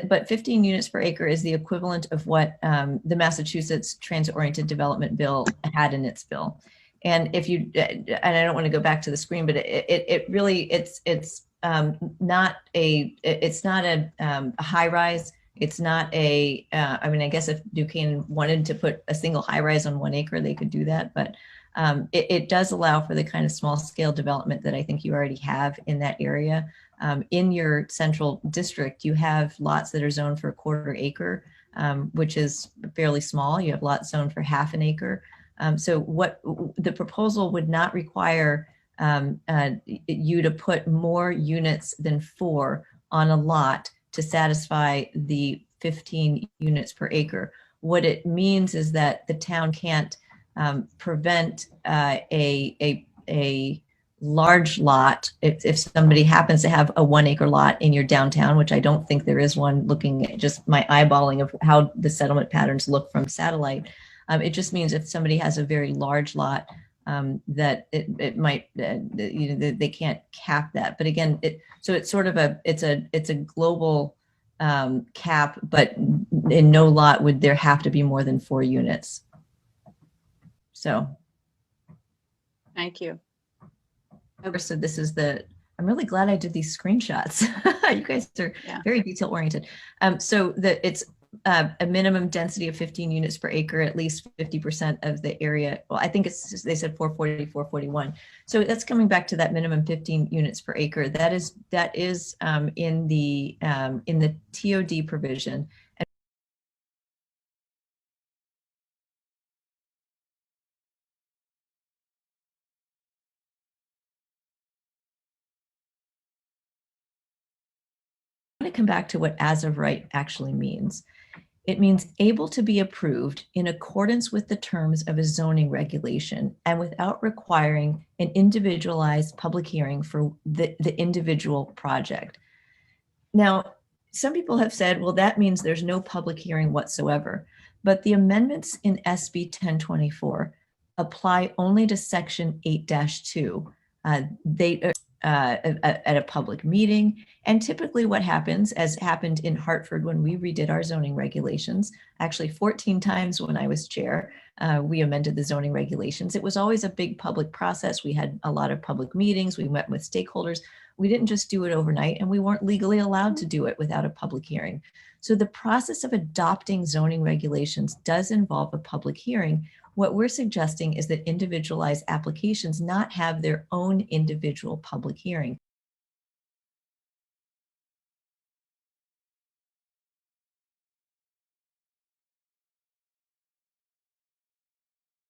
but 15 units per acre is the equivalent of what the Massachusetts Transit-Oriented Development Bill had in its bill. And if you, and I don't want to go back to the screen, but it really, it's not a high rise. It's not a, I mean, I guess if Duquesne wanted to put a single high rise on 1 acre, they could do that. But it does allow for the kind of small scale development that I think you already have in that area. In your central district, you have lots that are zoned for 1/4 acre, which is fairly small. You have lots zoned for 1/2 acre. So what the proposal would not require you to put more units than 4 on a lot to satisfy the 15 units per acre. What it means is that the town can't prevent a large lot if somebody happens to have a 1 acre lot in your downtown, which I don't think there is one, looking at just my eyeballing of how the settlement patterns look from satellite. It just means if somebody has a very large lot, that it might, you know, they can't cap that. But again, so it's sort of it's a global cap, but in no lot would there have to be more than 4 units. So. Thank you. So this is I'm really glad I did these screenshots. You guys are very detail oriented. So it's a minimum density of 15 units per acre, at least 50% of the area. Well, I think they said 440, 441. So that's coming back to that minimum 15 units per acre. That is in the TOD provision. To come back to what as of right actually means. It means able to be approved in accordance with the terms of a zoning regulation and without requiring an individualized public hearing for the individual project. Now, some people have said, well, that means there's no public hearing whatsoever, but the amendments in SB 1024 apply only to section 8-2. At a public meeting. And typically what happens, as happened in Hartford when we redid our zoning regulations, actually 14 times when I was chair, we amended the zoning regulations. It was always a big public process. We had a lot of public meetings. We met with stakeholders. We didn't just do it overnight, and we weren't legally allowed to do it without a public hearing. So the process of adopting zoning regulations does involve a public hearing. What we're suggesting is that individualized applications not have their own individual public hearing.